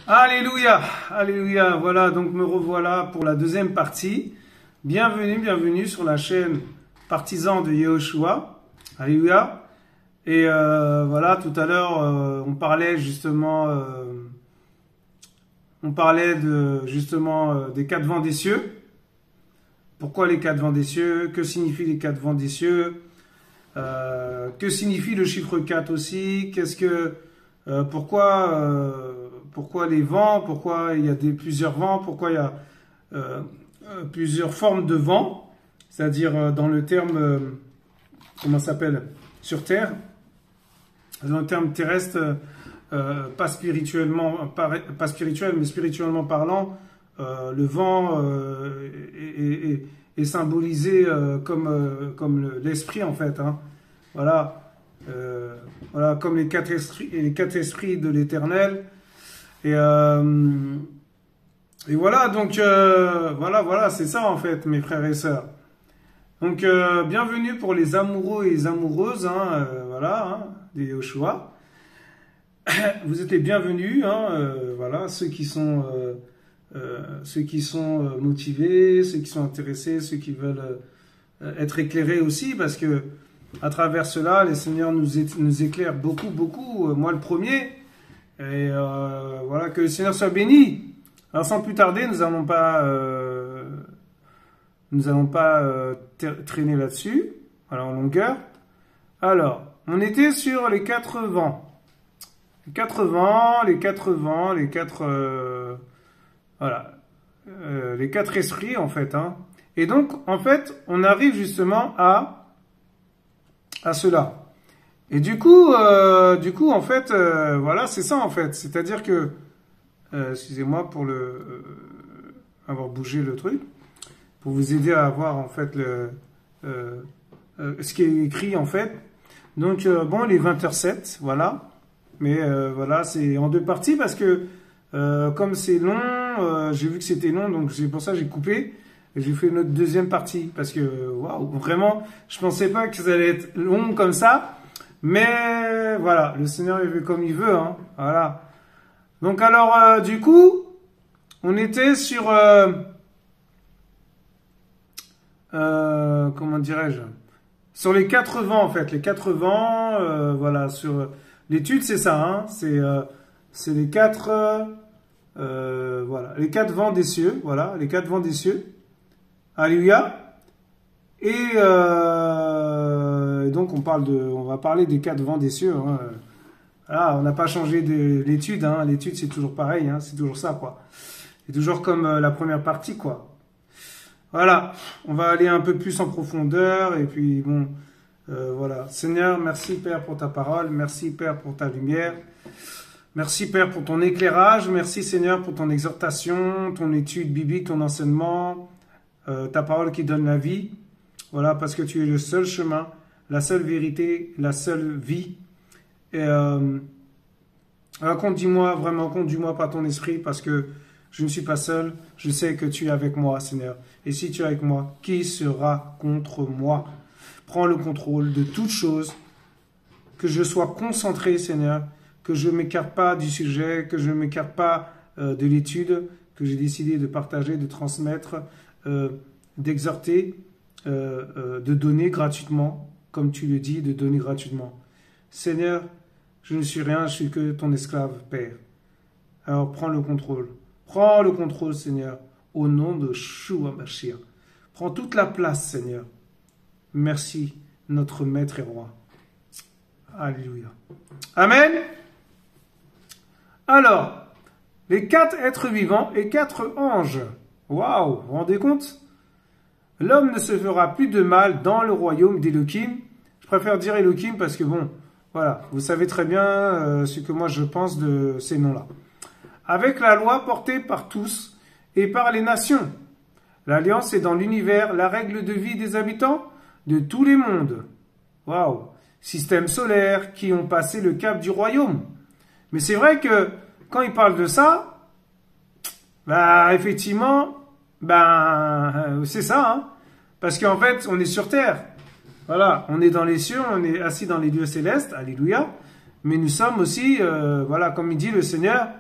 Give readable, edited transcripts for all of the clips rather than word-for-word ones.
Alléluia, alléluia. Voilà, donc me revoilà pour la deuxième partie. Bienvenue, bienvenue sur la chaîne Partisan de Yehoshua. Alléluia. Et voilà, tout à l'heure, on parlait justement, des quatre vents des cieux. Pourquoi les quatre vents des cieux? Que signifient les quatre vents des cieux? Que signifie le chiffre 4 aussi? Pourquoi les vents? Pourquoi il y a plusieurs vents? Pourquoi il y a plusieurs formes de vents? C'est-à-dire dans le terme, comment ça s'appelle? Sur Terre, dans le terme terrestre, pas spirituel, mais spirituellement parlant, le vent est symbolisé comme l'esprit en fait. Hein. Voilà. Voilà, comme les quatre esprits de l'Éternel. Et voilà, donc voilà, c'est ça en fait, mes frères et sœurs. Donc bienvenue pour les amoureux et les amoureuses, hein, voilà, hein, des Yehoshua. Vous êtes les bienvenus, hein, voilà, ceux qui sont motivés, ceux qui sont intéressés, ceux qui veulent être éclairés aussi, parce que à travers cela, les seigneurs nous éclairent beaucoup, beaucoup, moi le premier. Et voilà, que le Seigneur soit béni. Alors sans plus tarder, nous n'allons pas traîner là-dessus, voilà, en longueur. Alors, on était sur les quatre vents. Voilà, les quatre esprits en fait. Hein. Et donc, en fait, on arrive justement à cela. Et du coup, en fait, voilà, c'est ça en fait. C'est-à-dire que, excusez-moi pour avoir bougé le truc, pour vous aider à avoir en fait ce qui est écrit en fait. Donc bon, les 20h07, voilà. Mais voilà, c'est en deux parties parce que comme c'est long, j'ai vu que c'était long, donc c'est pour ça que j'ai coupé. Et j'ai fait notre deuxième partie parce que waouh, vraiment, je pensais pas que ça allait être long comme ça. Mais voilà, le Seigneur il veut comme il veut, hein. Voilà. Donc alors, du coup, on était sur comment dirais-je, sur les quatre vents en fait, les quatre vents, voilà, sur l'étude c'est ça, hein, c'est les quatre, voilà, les quatre vents des cieux, voilà, les quatre vents des cieux. Alléluia. Et donc on va parler des quatre vents des cieux. Hein. Voilà, on n'a pas changé de l'étude. Hein. L'étude c'est toujours pareil, hein. C'est toujours ça quoi. C'est toujours comme la première partie quoi. Voilà, on va aller un peu plus en profondeur et puis bon, voilà. Seigneur, merci Père pour ta parole, merci Père pour ta lumière. Merci Père pour ton éclairage, merci Seigneur pour ton exhortation, ton étude biblique, ton enseignement. Ta parole qui donne la vie, voilà, parce que tu es le seul chemin, la seule vérité, la seule vie. Et conduis-moi, vraiment, conduis-moi par ton esprit, parce que je ne suis pas seul, je sais que tu es avec moi, Seigneur. Et si tu es avec moi, qui sera contre moi? Prends le contrôle de toutes choses, que je sois concentré, Seigneur, que je ne m'écarte pas du sujet, que je ne m'écarte pas de l'étude, que j'ai décidé de partager, de transmettre, d'exhorter, de donner gratuitement, comme tu le dis, de donner gratuitement. Seigneur, je ne suis rien, je suis que ton esclave, Père. Alors prends le contrôle, Seigneur, au nom de Yeshua Mashiach. Prends toute la place, Seigneur. Merci, notre Maître et Roi. Alléluia. Amen. Alors, les quatre êtres vivants et quatre anges. Waouh, vous vous rendez compte? L'homme ne se fera plus de mal dans le royaume d'Elohim. Je préfère dire Elohim parce que bon, voilà, vous savez très bien ce que moi je pense de ces noms-là. Avec la loi portée par tous et par les nations. L'alliance est dans l'univers, la règle de vie des habitants de tous les mondes. Waouh, système solaire qui ont passé le cap du royaume. Mais c'est vrai que quand il parle de ça, bah, effectivement, c'est ça, hein. Parce qu'en fait, on est sur terre. Voilà, on est dans les cieux, on est assis dans les lieux célestes, alléluia. Mais nous sommes aussi, voilà, comme il dit le Seigneur,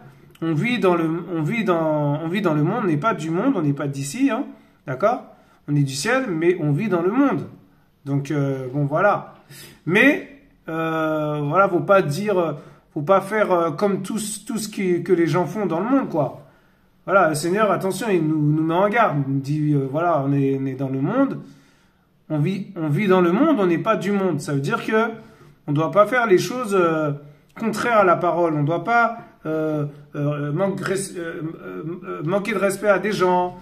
on vit dans le monde, on n'est pas du monde, on n'est pas d'ici, hein, d'accord? On est du ciel, mais on vit dans le monde. Donc, bon, voilà. Mais, voilà, faut pas faire comme tout ce que les gens font dans le monde, quoi. Voilà, le Seigneur, attention, il nous met en garde. Il nous dit, voilà, on est dans le monde. On vit dans le monde, on n'est pas du monde. Ça veut dire que on ne doit pas faire les choses contraires à la parole. On ne doit pas manquer de respect à des gens,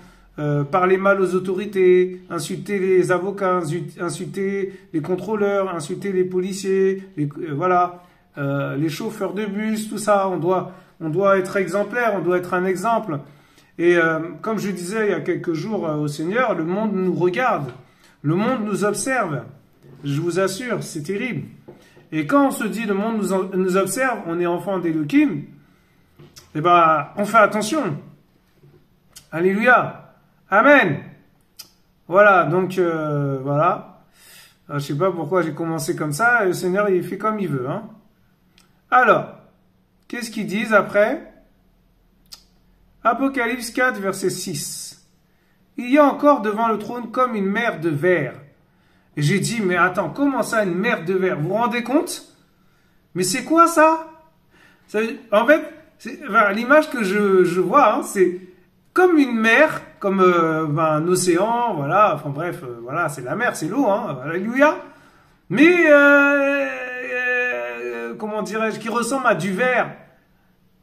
parler mal aux autorités, insulter les avocats, insulter les contrôleurs, insulter les policiers, voilà, les chauffeurs de bus, tout ça. On doit être exemplaire, on doit être un exemple. Et comme je disais il y a quelques jours au Seigneur, le monde nous regarde, le monde nous observe. Je vous assure, c'est terrible. Et quand on se dit le monde nous observe, on est enfant d'Elohim, eh ben, on fait attention. Alléluia. Amen. Voilà, donc, voilà. Alors, je sais pas pourquoi j'ai commencé comme ça, le Seigneur, il fait comme il veut, hein. Alors, qu'est-ce qu'ils disent après? Apocalypse 4, verset 6. Il y a encore devant le trône comme une mer de verre. Et j'ai dit, mais attends, comment ça, une mer de verre? Vous vous rendez compte? Mais c'est quoi ça? En fait, l'image que je vois, hein, c'est comme une mer, comme un océan, voilà, enfin bref, voilà, c'est la mer, c'est l'eau, hein, alléluia. Mais, comment dirais-je, qui ressemble à du verre.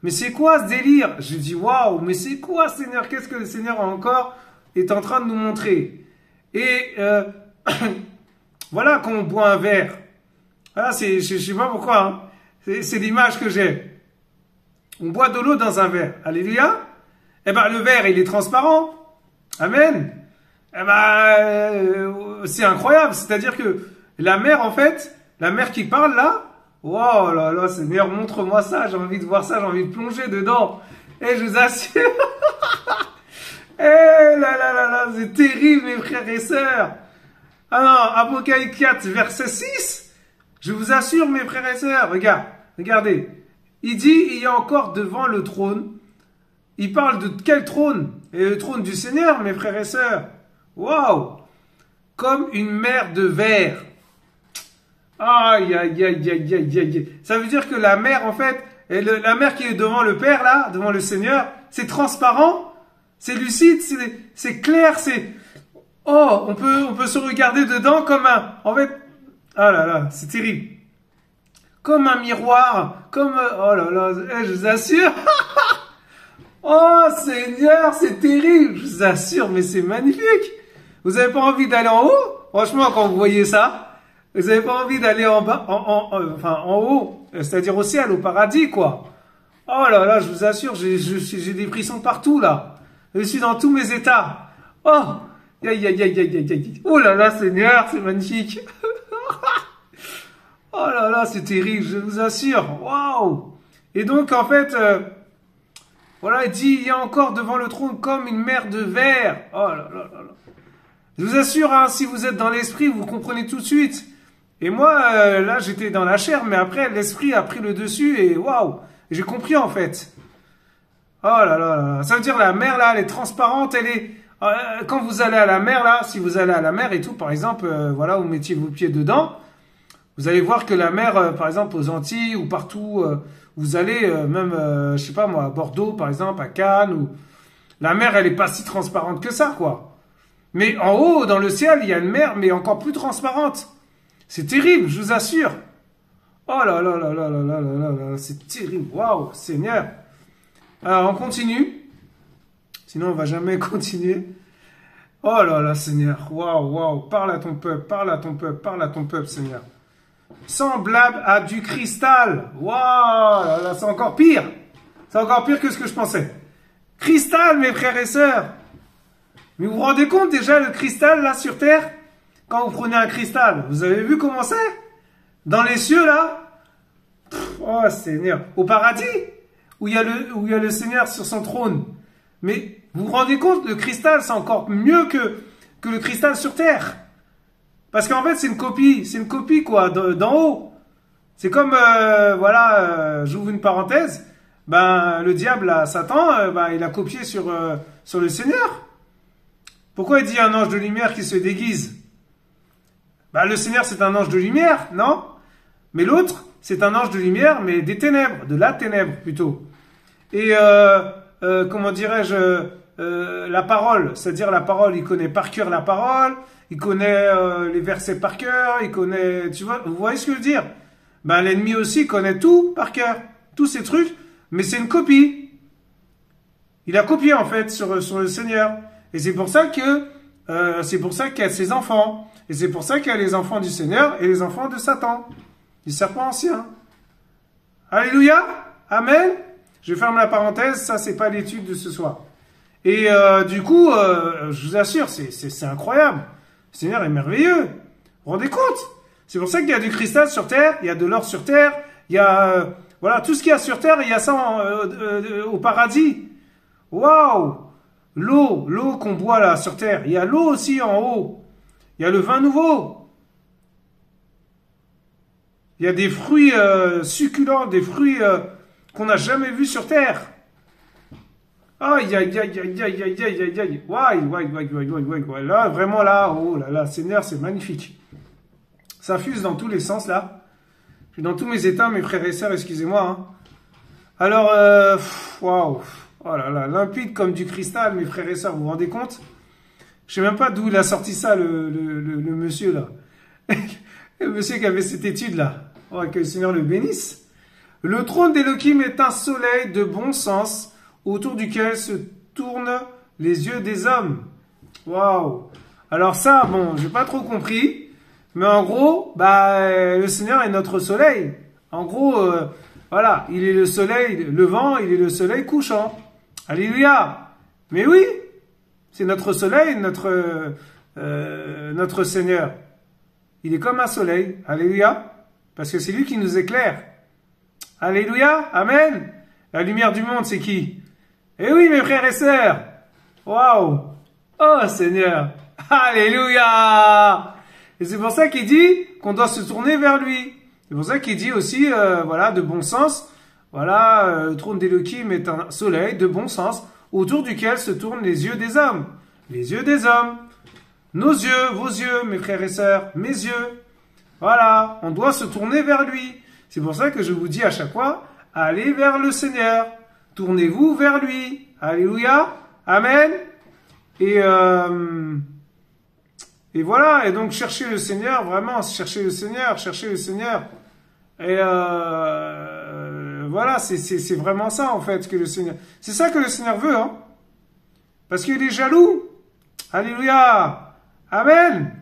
Mais c'est quoi ce délire? Je dis, waouh, mais c'est quoi, Seigneur? Qu'est-ce que le Seigneur encore est en train de nous montrer? Et, voilà, quand on boit un verre, voilà, je sais pas pourquoi, hein. C'est l'image que j'ai. On boit de l'eau dans un verre. Alléluia. Eh ben, le verre, il est transparent. Amen. Eh ben, c'est incroyable. C'est-à-dire que la mer, en fait, la mer qui parle là, wow là là, Seigneur, montre-moi ça. J'ai envie de voir ça. J'ai envie de plonger dedans. Et je vous assure. Eh là là là là, c'est terrible, mes frères et sœurs. Ah non, Apocalypse 4, verset 6. Je vous assure, mes frères et sœurs, regardez. Il dit, il y a encore devant le trône. Il parle de quel trône? Et le trône du Seigneur, mes frères et sœurs. Waouh! Comme une mer de verre. Aïe, aïe, aïe, aïe, aïe, aïe. Ça veut dire que la mer, en fait, la mer qui est devant le Père, là, devant le Seigneur, c'est transparent, c'est lucide, c'est clair, c'est... Oh, on peut se regarder dedans comme un... En fait, ah là là, c'est terrible. Comme un miroir, comme... Oh là là, je vous assure. Oh Seigneur, c'est terrible, je vous assure, mais c'est magnifique. Vous avez pas envie d'aller en haut? Franchement, quand vous voyez ça, vous avez pas envie d'aller en bas, en haut, c'est-à-dire au ciel, au paradis, quoi. Oh là là, je vous assure, j'ai des frissons partout, là. Je suis dans tous mes états. Oh, aïe, aïe, aïe, aïe, aïe, aïe. Oh là là, Seigneur, c'est magnifique. Oh là là, c'est terrible, je vous assure. Waouh! Et donc, en fait, voilà, il dit, il y a encore devant le trône comme une mer de verre. Oh là là là là. Je vous assure, hein, si vous êtes dans l'esprit, vous comprenez tout de suite. Et moi, là, j'étais dans la chair, mais après, l'esprit a pris le dessus et waouh, j'ai compris en fait. Oh là là là, ça veut dire la mer là, elle est transparente, elle est... quand vous allez à la mer là, si vous allez à la mer et tout, par exemple, voilà, vous mettiez vos pieds dedans, vous allez voir que la mer, par exemple, aux Antilles ou partout, vous allez même, je sais pas moi, à Bordeaux, par exemple, à Cannes, ou la mer, elle est pas si transparente que ça, quoi. Mais en haut, dans le ciel, il y a une mer, mais encore plus transparente. C'est terrible, je vous assure. Oh là là là là là là là là, c'est terrible. Waouh, Seigneur. Alors, on continue. Sinon, on va jamais continuer. Oh là là, Seigneur. Waouh, waouh. Parle à ton peuple, parle à ton peuple, parle à ton peuple, Seigneur. Semblable à du cristal. Waouh, là là, c'est encore pire. C'est encore pire que ce que je pensais. Cristal, mes frères et sœurs. Mais vous vous rendez compte déjà le cristal là sur terre? Quand vous prenez un cristal, vous avez vu comment c'est? Dans les cieux là? Oh Seigneur. Au paradis? Où il y a le Seigneur sur son trône. Mais vous vous rendez compte, le cristal c'est encore mieux que le cristal sur terre. Parce qu'en fait c'est une copie quoi, d'en haut. C'est comme, voilà, j'ouvre une parenthèse. Ben, le diable, là, Satan, ben, il a copié sur le Seigneur. Pourquoi il dit un ange de lumière qui se déguise? Ben, le Seigneur, c'est un ange de lumière, non? Mais l'autre, c'est un ange de lumière, mais des ténèbres, de la ténèbre, plutôt. Et, comment dirais-je, la parole, c'est-à-dire la parole, il connaît par cœur la parole, il connaît les versets par cœur, il connaît, tu vois, vous voyez ce que je veux dire? Ben, l'ennemi aussi connaît tout par cœur, tous ces trucs, mais c'est une copie. Il a copié, en fait, sur le Seigneur. Et c'est pour ça qu'il y a ses enfants. Et c'est pour ça qu'il y a les enfants du Seigneur et les enfants de Satan, du serpent ancien. Alléluia, amen. Je ferme la parenthèse, ça c'est pas l'étude de ce soir. Et du coup, je vous assure, c'est incroyable. Le Seigneur est merveilleux. Vous vous rendez compte? C'est pour ça qu'il y a du cristal sur terre, il y a de l'or sur terre, il y a voilà tout ce qu'il y a sur terre, il y a ça au paradis. Waouh! L'eau qu'on boit là sur terre, il y a l'eau aussi en haut. Il y a le vin nouveau. Il y a des fruits succulents, des fruits qu'on n'a jamais vus sur terre. Aïe, aïe, aïe, aïe, aïe, aïe, aïe, aïe, aïe. Ouais. Là, vraiment là, oh là là, Seigneur, c'est magnifique. Ça fuse dans tous les sens là. Je suis dans tous mes états, mes frères et sœurs, excusez-moi. Hein. Alors, waouh. Oh là là, limpide comme du cristal, mes frères et sœurs, vous vous rendez compte? Je sais même pas d'où il a sorti ça, le monsieur là. Le monsieur qui avait cette étude là. Oh, que le Seigneur le bénisse. Le trône d'Élohim est un soleil de bon sens autour duquel se tournent les yeux des hommes. Waouh. Alors ça, bon, j'ai pas trop compris. Mais en gros, bah, le Seigneur est notre soleil. En gros, voilà, il est le soleil levant, il est le soleil couchant. Alléluia. Mais oui, c'est notre soleil, notre Seigneur. Il est comme un soleil. Alléluia. Parce que c'est lui qui nous éclaire. Alléluia. Amen. La lumière du monde, c'est qui? Eh oui, mes frères et sœurs. Waouh. Oh, Seigneur. Alléluia. Et c'est pour ça qu'il dit qu'on doit se tourner vers lui. C'est pour ça qu'il dit aussi, voilà, de bon sens. Voilà, le trône d'Élohim est un soleil de bon sens autour duquel se tournent les yeux des hommes. Les yeux des hommes. Nos yeux, vos yeux, mes frères et sœurs, mes yeux. Voilà, on doit se tourner vers lui. C'est pour ça que je vous dis à chaque fois, allez vers le Seigneur. Tournez-vous vers lui. Alléluia. Amen. Et voilà, et donc cherchez le Seigneur, vraiment, cherchez le Seigneur. Et voilà, c'est vraiment ça en fait que le Seigneur. C'est ça que le Seigneur veut, hein. Parce qu'il est jaloux. Alléluia. Amen.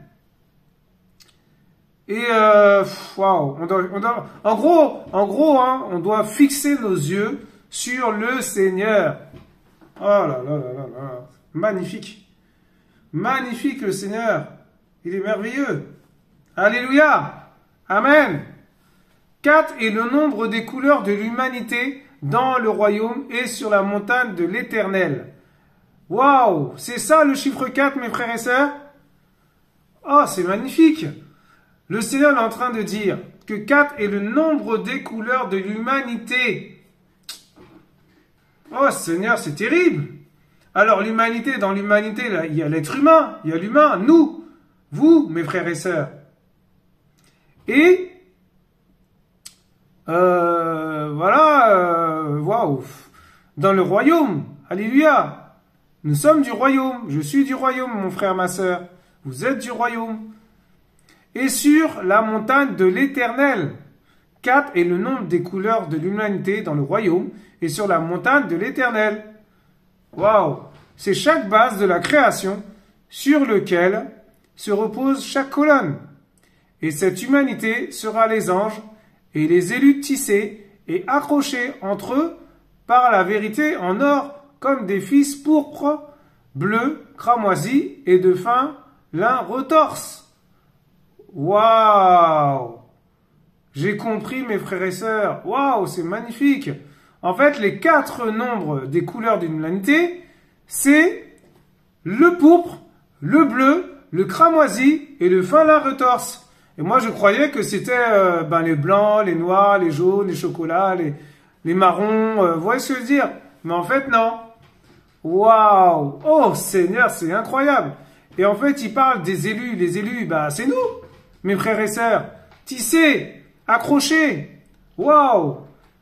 Et waouh, en gros, hein, on doit fixer nos yeux sur le Seigneur. Oh là là là là là, magnifique, magnifique le Seigneur. Il est merveilleux. Alléluia. Amen. 4 est le nombre des couleurs de l'humanité dans le royaume et sur la montagne de l'Éternel. Waouh, c'est ça le chiffre 4, mes frères et sœurs? Oh, c'est magnifique. Le Seigneur est en train de dire que 4 est le nombre des couleurs de l'humanité. Oh, Seigneur, c'est terrible. Alors, l'humanité, dans l'humanité, il y a l'être humain, il y a l'humain, nous, vous, mes frères et sœurs. Et, voilà, waouh, dans le royaume, alléluia. Nous sommes du royaume, je suis du royaume, mon frère, ma sœur. Vous êtes du royaume. Et sur la montagne de l'Éternel. 4 est le nombre des couleurs de l'humanité dans le royaume et sur la montagne de l'Éternel. Waouh! C'est chaque base de la création sur lequel se repose chaque colonne. Et cette humanité sera les anges et les élus tissés et accrochés entre eux par la vérité en or comme des fils pourpres, bleus, cramoisis et de fin lin retorse. Waouh! J'ai compris, mes frères et sœurs. Waouh, c'est magnifique. En fait, les 4 nombres des couleurs d'une humanité, c'est le pourpre, le bleu, le cramoisi et le fin lin retorse. Et moi, je croyais que c'était les blancs, les noirs, les jaunes, les chocolats, les marrons, vous voyez ce que je veux dire? Mais en fait, non. Waouh! Oh, Seigneur, c'est incroyable. Et en fait, il parle des élus. Les élus, bah, c'est nous, mes frères et sœurs. Tissez, accrochez. Waouh!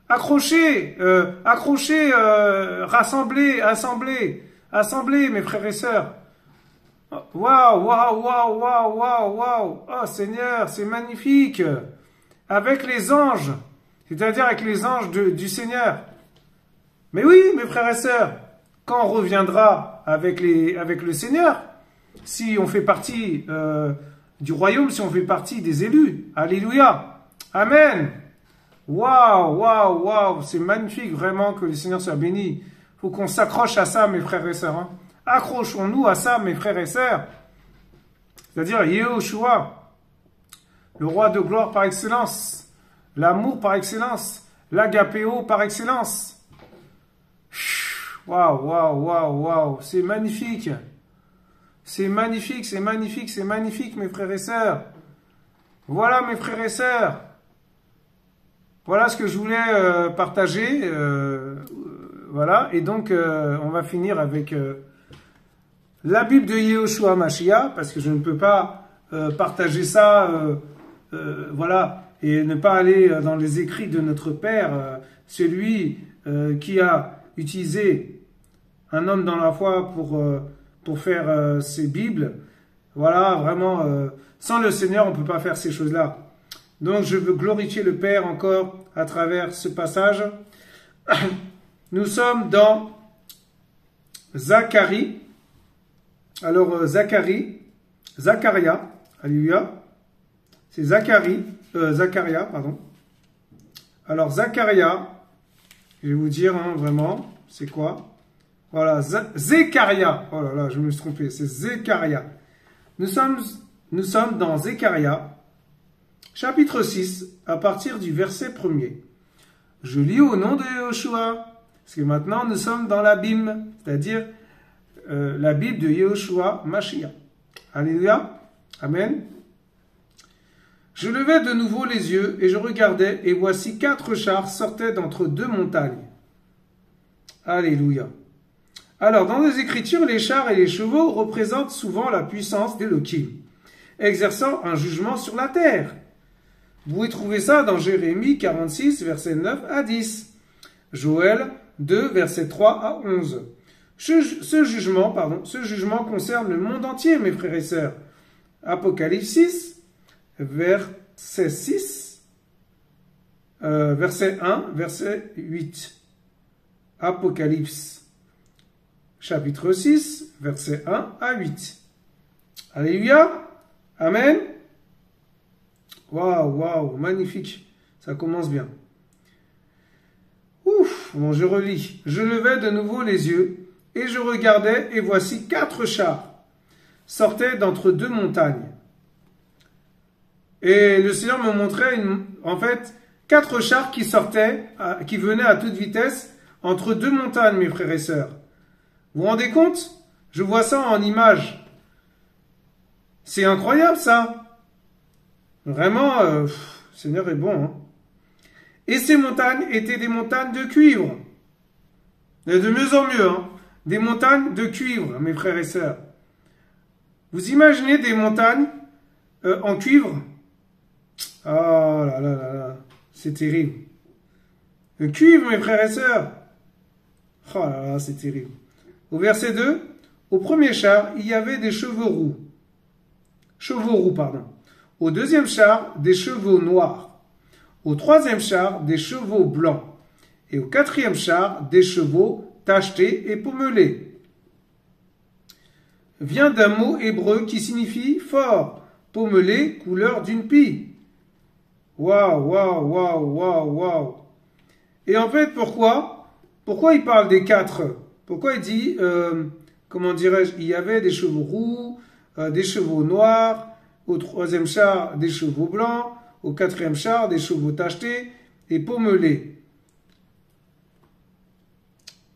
Accrochez, accrochez, rassemblez, assemblez, mes frères et sœurs. Waouh, waouh, waouh, waouh, waouh, waouh. Oh, Seigneur, c'est magnifique. Avec les anges. C'est-à-dire avec les anges du Seigneur. Mais oui, mes frères et sœurs, quand on reviendra avec le Seigneur, si on fait partie du royaume, si on fait partie des élus, alléluia, amen, waouh, waouh, waouh, c'est magnifique vraiment que le Seigneur soit béni. Il faut qu'on s'accroche à ça, mes frères et sœurs. Hein. Accrochons-nous à ça, mes frères et sœurs. C'est-à-dire Yehoshua, le roi de gloire par excellence, l'amour par excellence, l'agapéo par excellence. Waouh, waouh, waouh, waouh, c'est magnifique. C'est magnifique, c'est magnifique, c'est magnifique, mes frères et sœurs. Voilà, mes frères et sœurs. Voilà ce que je voulais partager. Voilà, et donc on va finir avec la Bible de Yehoshua Mashiach, parce que je ne peux pas partager ça, voilà, et ne pas aller dans les écrits de notre Père, celui qui a utilisé un homme dans la foi pour faire ses Bibles. Voilà, vraiment, sans le Seigneur, on ne peut pas faire ces choses-là. Donc, je veux glorifier le Père encore à travers ce passage. Nous sommes dans Zacharie. Alors, Zacharia, alléluia. C'est Zacharia, pardon. Alors, Zacharia, je vais vous dire hein, vraiment, c'est quoi? Voilà, Zécharia. Oh là là, je me suis trompé, c'est Zécharia. Nous sommes dans Zécharia, chapitre 6, à partir du verset 1er. Je lis au nom de Yehoshua, parce que maintenant nous sommes dans la Bible, c'est-à-dire la Bible de Yehoshua Mashiach. Alléluia, amen. Je levai de nouveau les yeux et je regardais, et voici 4 chars sortaient d'entre 2 montagnes. Alléluia. Alors, dans les Écritures, les chars et les chevaux représentent souvent la puissance d'Elohim, exerçant un jugement sur la terre. Vous pouvez trouver ça dans Jérémie 46, versets 9 à 10, Joël 2, versets 3 à 11. Ce jugement concerne le monde entier, mes frères et sœurs. Apocalypse 6, verset 6, verset 1, verset 8. Apocalypse, chapitre 6, verset 1 à 8. Alléluia, amen. Waouh, waouh, magnifique, ça commence bien. Ouf, bon, je relis. Je levai de nouveau les yeux, et je regardais, et voici 4 chars sortaient d'entre 2 montagnes. Et le Seigneur me montrait, en fait, 4 chars qui sortaient, qui venaient à toute vitesse, entre 2 montagnes, mes frères et sœurs. Vous vous rendez compte? Je vois ça en image. C'est incroyable, ça. Vraiment, le Seigneur est bon. Hein. Et ces montagnes étaient des montagnes de cuivre. Et de mieux en mieux, hein. Des montagnes de cuivre, mes frères et sœurs. Vous imaginez des montagnes en cuivre? Oh là là là là, c'est terrible. Le cuivre, mes frères et sœurs. Oh là là, c'est terrible. Au verset 2, au premier char, il y avait des chevaux roux. Au deuxième char, des chevaux noirs. Au troisième char, des chevaux blancs. Et au quatrième char, des chevaux tachetés et pommelés. Vient d'un mot hébreu qui signifie fort, pommelé, couleur d'une pie. Waouh, waouh, waouh, waouh, waouh. Et en fait, pourquoi il parle des 4? Pourquoi il dit, comment dirais-je, il y avait des chevaux roux, des chevaux noirs, au troisième char, des chevaux blancs, au quatrième char, des chevaux tachetés et pommelés.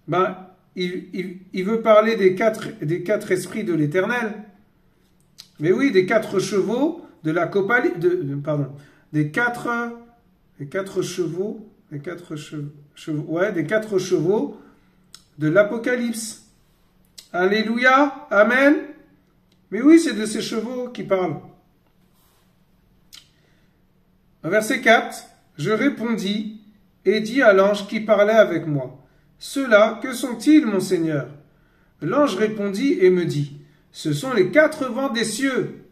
Ben, il veut parler des quatre esprits de l'Éternel. Mais oui, des 4 chevaux de la copali, des quatre chevaux des 4 chevaux, ouais, des 4 chevaux de l'Apocalypse. Alléluia, amen. Mais oui, c'est de ces chevaux qui parlent. Verset 4, je répondis et dis à l'ange qui parlait avec moi, ceux-là, que sont-ils, mon Seigneur? L'ange répondit et me dit, ce sont les 4 vents des cieux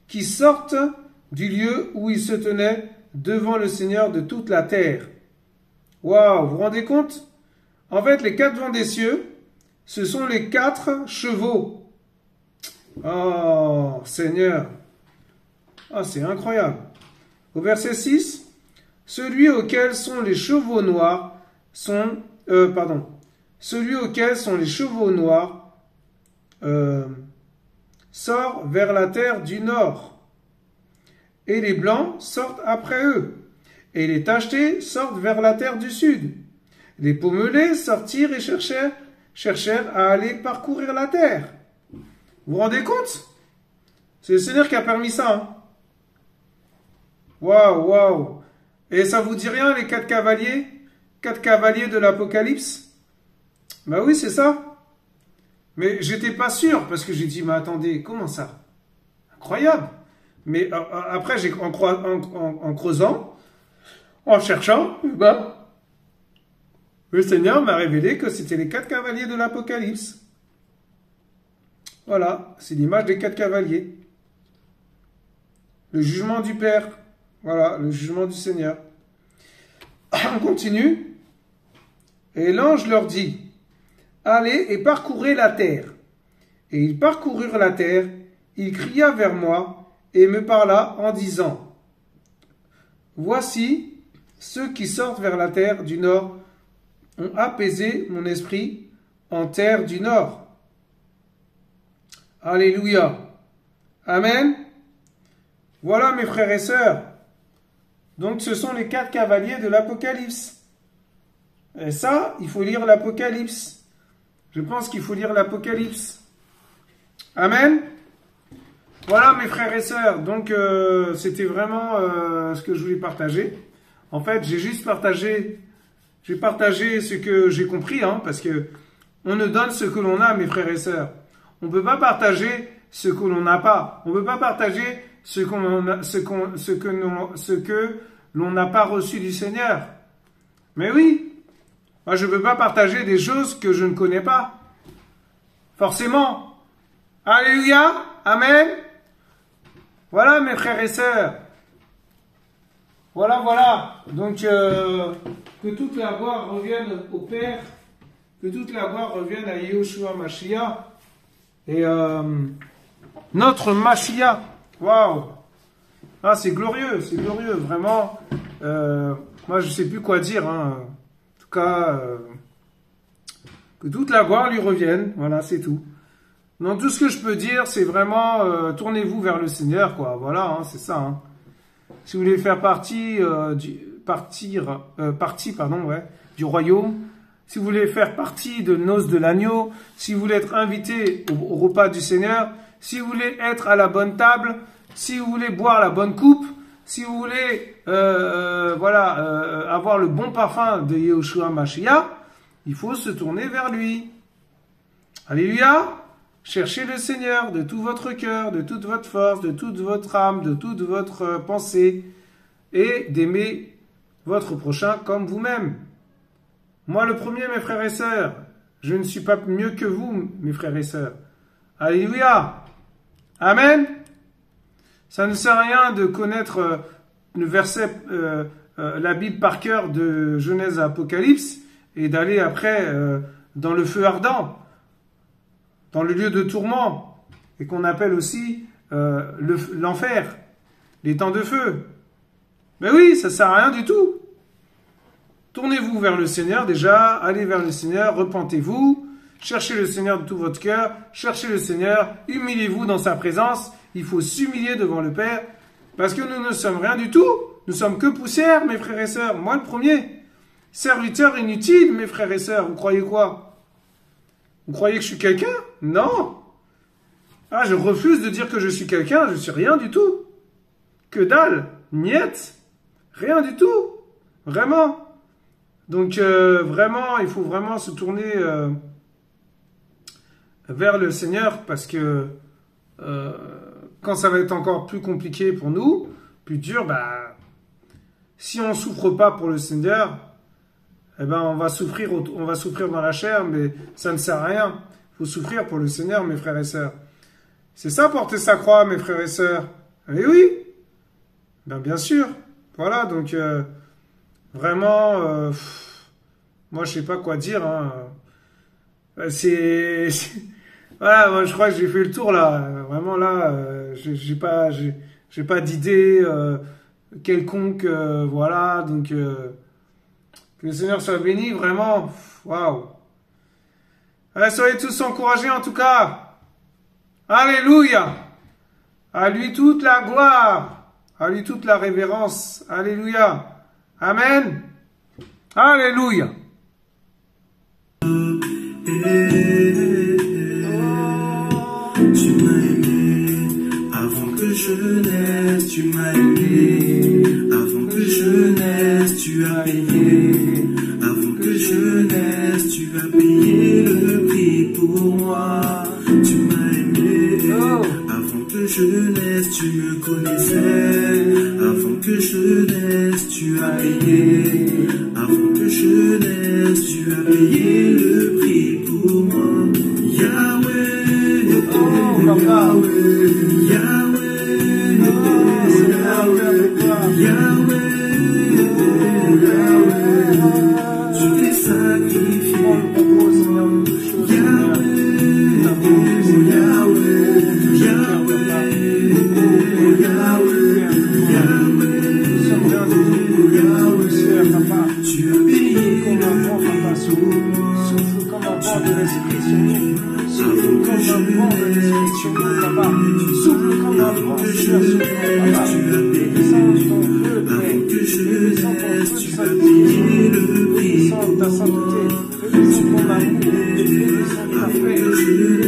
qui sortent du lieu où il se tenait devant le Seigneur de toute la terre. Waouh, vous vous rendez compte? En fait, les 4 vents des cieux, ce sont les 4 chevaux. Oh, Seigneur. Ah, c'est incroyable. Au verset 6, celui auquel sont les chevaux noirs celui auquel sont les chevaux noirs sort vers la terre du nord, et les blancs sortent après eux, et les tachetés sortent vers la terre du sud. Les pommelés sortirent et cherchèrent à aller parcourir la terre. Vous vous rendez compte? C'est le Seigneur qui a permis ça. Hein? Waouh, waouh. Et ça vous dit rien, les 4 cavaliers? 4 cavaliers de l'Apocalypse? Bah oui, c'est ça. Mais j'étais pas sûr, parce que j'ai dit, mais attendez, comment ça? Incroyable. Mais après, en creusant, en cherchant, ben, le Seigneur m'a révélé que c'était les 4 cavaliers de l'Apocalypse. Voilà, c'est l'image des 4 cavaliers. Le jugement du Père. Voilà, le jugement du Seigneur. On continue. Et l'ange leur dit, allez et parcourez la terre. Et ils parcoururent la terre. Il cria vers moi et me parla en disant, voici ceux qui sortent vers la terre du nord ont apaisé mon esprit en terre du nord. Alléluia. Amen. Voilà mes frères et sœurs. Donc ce sont les 4 cavaliers de l'Apocalypse. Et ça, il faut lire l'Apocalypse. Je pense qu'il faut lire l'Apocalypse. Amen. Voilà mes frères et sœurs. Donc c'était vraiment ce que je voulais partager. En fait, j'ai partagé ce que j'ai compris, hein, parce que on ne donne ce que l'on a, mes frères et sœurs. On ne peut pas partager ce que l'on n'a pas. On ne peut pas partager ce que l'on n'a pas reçu du Seigneur. Mais oui, moi je ne peux pas partager des choses que je ne connais pas. Forcément. Alléluia, amen. Voilà mes frères et sœurs. Voilà. Donc que toute la gloire revienne au Père, que toute la gloire revienne à Yehoshua Mashiach. Et notre Mashiach, waouh! Ah, c'est glorieux, vraiment. Moi, je ne sais plus quoi dire. Hein. En tout cas, que toute la gloire lui revienne. Voilà, c'est tout. Donc, tout ce que je peux dire, c'est vraiment tournez-vous vers le Seigneur, quoi. Voilà, hein, c'est ça. Hein. Si vous voulez faire partie du royaume, si vous voulez faire partie de noces de l'agneau, si vous voulez être invité au repas du Seigneur, si vous voulez être à la bonne table, si vous voulez boire la bonne coupe, si vous voulez avoir le bon parfum de Yehoshua Mashiach, il faut se tourner vers lui. Alléluia! Cherchez le Seigneur de tout votre cœur, de toute votre force, de toute votre âme, de toute votre pensée, et d'aimer votre prochain comme vous-même. Moi, le premier, mes frères et sœurs, je ne suis pas mieux que vous, mes frères et sœurs. Alléluia. Amen. Ça ne sert à rien de connaître le verset, la Bible par cœur de Genèse à Apocalypse et d'aller après dans le feu ardent, dans le lieu de tourment, et qu'on appelle aussi l'enfer, les temps de feu. Mais oui, ça ne sert à rien du tout. Tournez-vous vers le Seigneur déjà, allez vers le Seigneur, repentez-vous, cherchez le Seigneur de tout votre cœur, cherchez le Seigneur, humiliez-vous dans sa présence, il faut s'humilier devant le Père, parce que nous ne sommes rien du tout, nous sommes que poussière, mes frères et sœurs, moi le premier, serviteur inutile, mes frères et sœurs, vous croyez quoi? Vous croyez que je suis quelqu'un? Non. Ah, je refuse de dire que je suis quelqu'un, je suis rien du tout. Que dalle, niet, rien du tout, vraiment. Donc vraiment, il faut vraiment se tourner vers le Seigneur parce que quand ça va être encore plus compliqué pour nous, plus dur, bah, si on souffre pas pour le Seigneur, eh ben on va souffrir dans la chair, mais ça ne sert à rien. Il faut souffrir pour le Seigneur, mes frères et sœurs. C'est ça porter sa croix, mes frères et sœurs. Eh oui, ben bien sûr. Voilà, donc vraiment, moi je sais pas quoi dire. Hein. Voilà, moi, je crois que j'ai fait le tour là. Vraiment là, j'ai pas d'idée quelconque. Voilà, donc que le Seigneur soit béni, vraiment. Waouh. Allez, soyez tous encouragés en tout cas. Alléluia. À lui toute la gloire. À lui toute la révérence. Alléluia. Amen. Alléluia. Tu m'as aimé avant que je naisse, tu m'as aimé avant que je naisse, tu as payé avant que je naisse, tu as payé le prix pour moi. Tu m'as aimé avant que je naisse, tu me connaissais avant que je naisse, tu as payé avant que je naisse, tu as payé le prix pour moi. Yahweh. Tu t'es sacrifié pour moi. Tu as payé comme un vent, papa, souffle comme un vent de l'esprit sur nous. Souffle comme un vent de l'esprit sur nous, papa. Souffle comme un vent de l'esprit sur nous, papa. Descends ton feu, descends ton feu, tu as payé le prix pour ta sainteté. Descends ton amour, descends ta paix,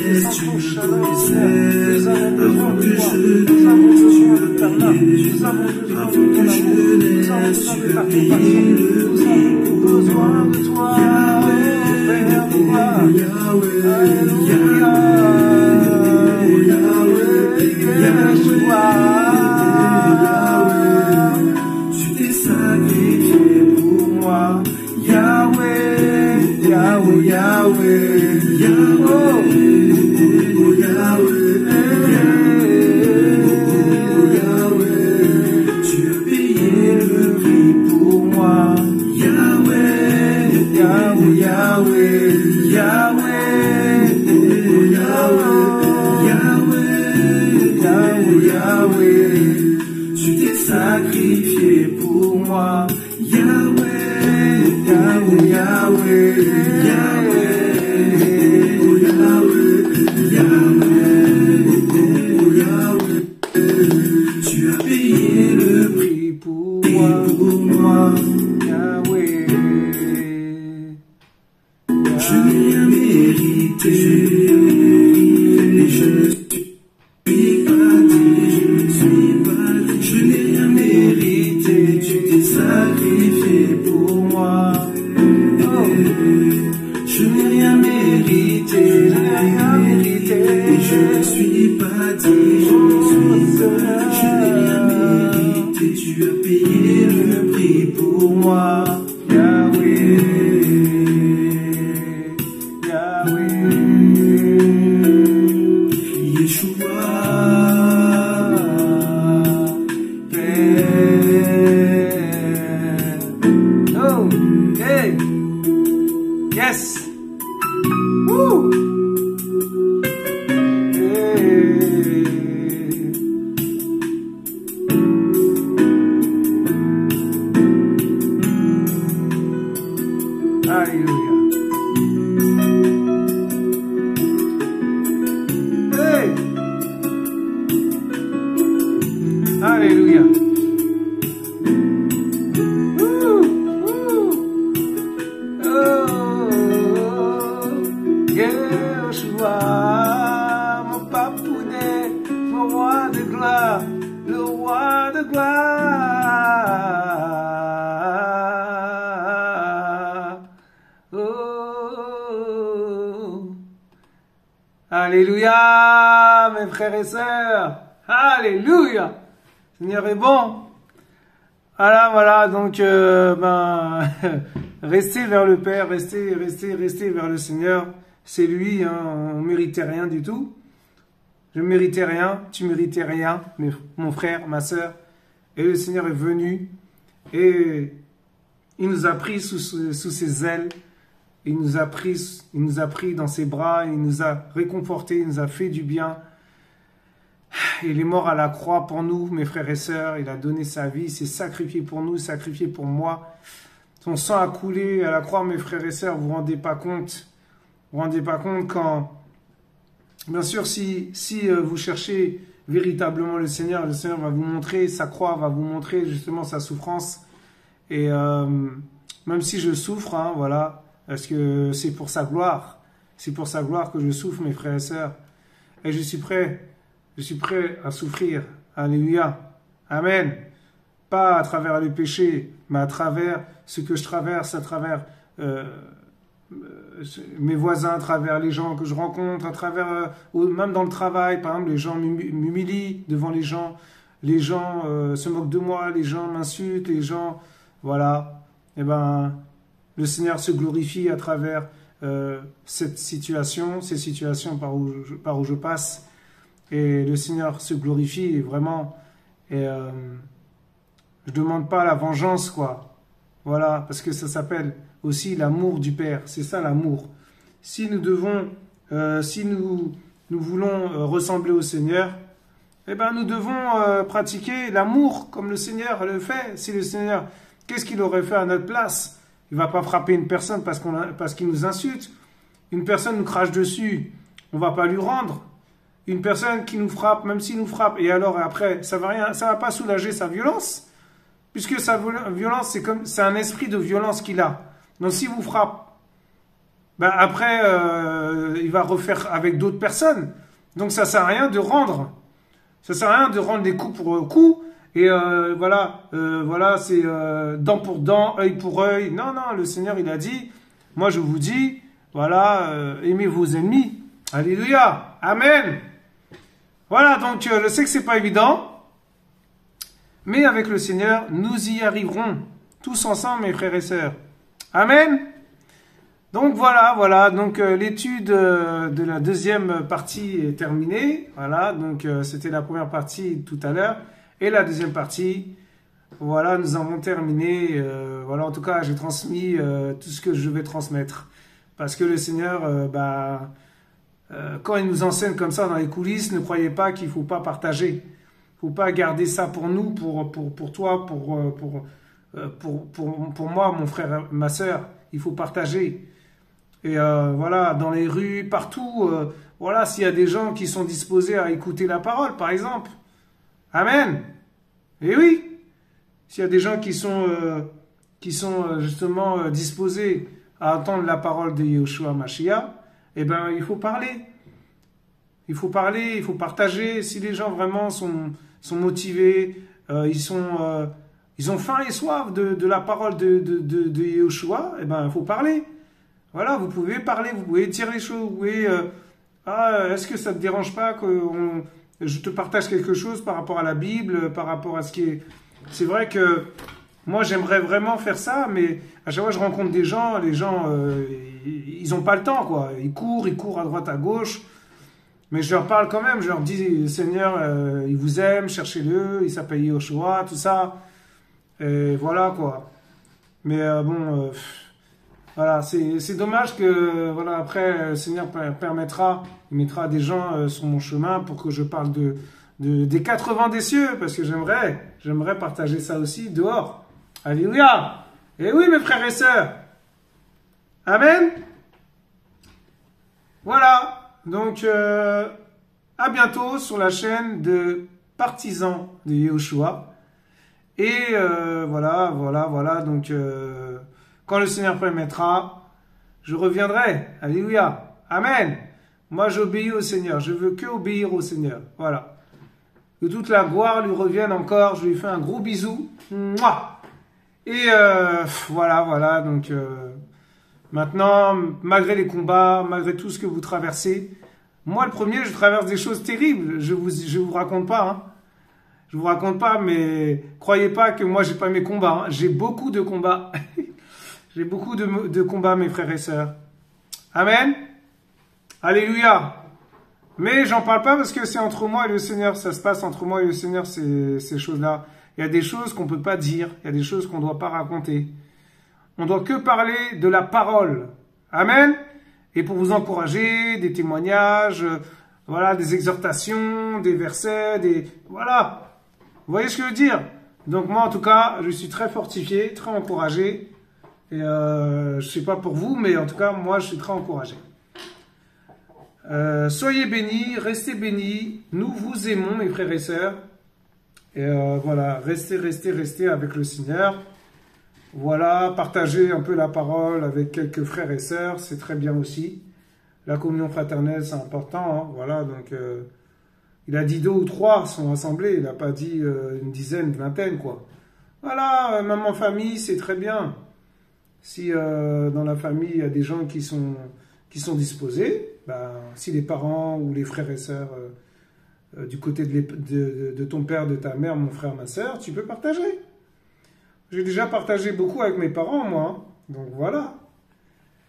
descends ton chaleur, Seigneur. Nous avons besoin de toi, nous avons besoin de ta main, nous avons besoin de ton amour, nous avons besoin de ta compassion, nous avons besoin de toi, Père de gloire. Tu t'es sacrifié pour moi, Yahweh, Yahweh, Yahweh, Yahweh, tu as payé le prix pour moi, Yahweh, Yahweh, Yahweh, Yahweh, Yahweh, Yahweh, tu t'es sacrifié pour moi, Yahweh, Yahweh, Yahweh, tu as payé le prix pour moi, Yahweh. Je n'ai rien mérité, et je ne suis pas dit, je n'ai rien mérité, tu t'es sacrifié pour moi. Je n'ai rien mérité, et je ne suis pas dit, je n'ai rien mérité, tu as payé le prix pour moi, Yahweh, Yahweh, Yeshua, Père. Oh, hey, yes. Woo. Alléluia. Hey. Alléluia. Woo. Woo. Oh. Yeah. Alléluia, mes frères et sœurs. Alléluia. Le Seigneur est bon. Voilà, donc, restez vers le Père, restez vers le Seigneur. C'est lui, hein, on méritait rien du tout. Je ne méritais rien, tu méritais rien, mon frère, ma sœur. Et le Seigneur est venu et il nous a pris sous ses ailes. Il nous a pris dans ses bras, il nous a réconfortés, il nous a fait du bien. Il est mort à la croix pour nous, mes frères et sœurs. Il a donné sa vie, il s'est sacrifié pour nous, sacrifié pour moi. Son sang a coulé à la croix, mes frères et sœurs. Vous vous rendez pas compte? Vous vous rendez pas compte quand... Bien sûr, si vous cherchez véritablement le Seigneur va vous montrer sa croix, va vous montrer justement sa souffrance. Et même si je souffre, hein, voilà, parce que c'est pour sa gloire. C'est pour sa gloire que je souffre, mes frères et sœurs. Et je suis prêt à souffrir. Alléluia. Amen. Pas à travers les péchés, mais à travers ce que je traverse, à travers mes voisins, à travers les gens que je rencontre, à travers, même dans le travail, par exemple, les gens m'humilient devant les gens se moquent de moi, les gens m'insultent, les gens, voilà. Eh ben, le Seigneur se glorifie à travers ces situations par où je passe. Et le Seigneur se glorifie vraiment. Et je demande pas la vengeance, quoi. Voilà, parce que ça s'appelle aussi l'amour du Père. C'est ça l'amour. Si nous voulons ressembler au Seigneur, eh ben nous devons pratiquer l'amour comme le Seigneur le fait. Si le Seigneur, qu'est-ce qu'il aurait fait à notre place? Il va pas frapper une personne parce qu'il nous insulte. Une personne nous crache dessus, on va pas lui rendre. Une personne qui nous frappe, même s'il nous frappe, et alors après, ça va pas soulager sa violence, puisque sa violence, c'est un esprit de violence qu'il a. Donc s'il vous frappe, ben après, il va refaire avec d'autres personnes. Donc ça sert à rien de rendre. Ça sert à rien de rendre des coups pour coups. Et voilà, c'est dent pour dent, œil pour œil. Non, le Seigneur, il a dit, moi je vous dis, voilà, aimez vos ennemis. Alléluia, amen. Voilà, donc je sais que c'est pas évident, mais avec le Seigneur, nous y arriverons, tous ensemble, mes frères et sœurs. Amen. Donc voilà, donc l'étude de la deuxième partie est terminée. Voilà, donc c'était la première partie tout à l'heure. Et la deuxième partie, voilà, nous avons terminé. Voilà, en tout cas, j'ai transmis tout ce que je vais transmettre. Parce que le Seigneur, quand il nous enseigne comme ça dans les coulisses, ne croyez pas qu'il ne faut pas partager. Il ne faut pas garder ça pour nous, pour toi, pour moi, mon frère, ma sœur. Il faut partager. Et voilà, dans les rues, partout, voilà, s'il y a des gens qui sont disposés à écouter la parole, par exemple. Amen. Et oui, s'il y a des gens qui sont justement disposés à entendre la parole de Yeshua Mashiach, eh ben il faut parler. Il faut parler, il faut partager. Si les gens vraiment sont motivés, ils ont faim et soif de la parole de Yeshua, eh ben il faut parler. Voilà, vous pouvez parler, vous pouvez dire les choses, vous pouvez... est-ce que ça ne te dérange pas que je te partage quelque chose par rapport à la Bible, par rapport à ce qui est... C'est vrai que moi, j'aimerais vraiment faire ça, mais à chaque fois, je rencontre des gens, les gens, ils n'ont pas le temps, quoi. Ils courent à droite, à gauche. Mais je leur parle quand même, je leur dis, Seigneur, il vous aime, cherchez-le, il s'appelle Yoshua, tout ça. Et voilà, quoi. Mais bon... Voilà, c'est dommage que, voilà, après, le Seigneur permettra, il mettra des gens sur mon chemin pour que je parle des 80 des cieux, parce que j'aimerais partager ça aussi dehors. Alléluia! Et oui, mes frères et sœurs! Amen! Voilà, donc, à bientôt sur la chaîne de Partisans de Yeshua. Et voilà, donc... quand le Seigneur permettra, je reviendrai. Alléluia. Amen. Moi, j'obéis au Seigneur. Je veux que obéir au Seigneur. Voilà. Que toute la gloire lui revienne encore. Je lui fais un gros bisou. Mouah. Et voilà. Donc, Maintenant, malgré les combats, malgré tout ce que vous traversez, moi le premier, je traverse des choses terribles. Je vous raconte pas, hein. Je vous raconte pas, mais croyez pas que moi j'ai pas mes combats, hein. J'ai beaucoup de combats. J'ai beaucoup de combats, mes frères et sœurs. Amen. Alléluia. Mais j'en parle pas parce que c'est entre moi et le Seigneur. Ça se passe entre moi et le Seigneur, ces choses-là. Il y a des choses qu'on peut pas dire. Il y a des choses qu'on doit pas raconter. On doit que parler de la parole. Amen. Et pour vous encourager, des témoignages, voilà, des exhortations, des versets, voilà. Vous voyez ce que je veux dire? Donc moi, en tout cas, je suis très fortifié, très encouragé. Et je sais pas pour vous, mais en tout cas, moi, je suis très encouragé. Soyez bénis, restez bénis. Nous vous aimons, mes frères et sœurs. Et voilà, restez avec le Seigneur. Voilà, partagez un peu la parole avec quelques frères et sœurs, c'est très bien aussi. La communion fraternelle, c'est important, hein, voilà, donc il a dit 2 ou 3 sont assemblés, il n'a pas dit une dizaine, une vingtaine, quoi. Voilà, même en famille, c'est très bien. Si dans la famille, il y a des gens qui sont disposés, ben, si les parents ou les frères et sœurs du côté de ton père, de ta mère, mon frère, ma sœur, tu peux partager. J'ai déjà partagé beaucoup avec mes parents, moi. Donc voilà.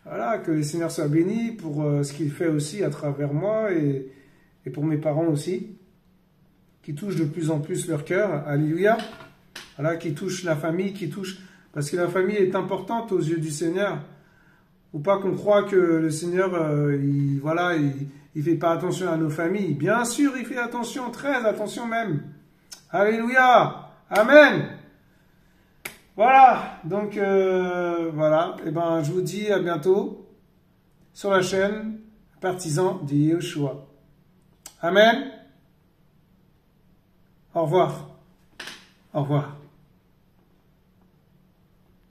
Voilà, que le Seigneur soit béni pour ce qu'il fait aussi à travers moi et pour mes parents aussi, qui touchent de plus en plus leur cœur. Alléluia. Voilà, qui touchent la famille, qui touchent... Parce que la famille est importante aux yeux du Seigneur. Ou pas qu'on croit que le Seigneur, il fait pas attention à nos familles. Bien sûr, il fait attention, très attention même. Alléluia. Amen. Voilà, donc voilà, et ben je vous dis à bientôt sur la chaîne Partisans de Yeshua. Amen. Au revoir. Au revoir.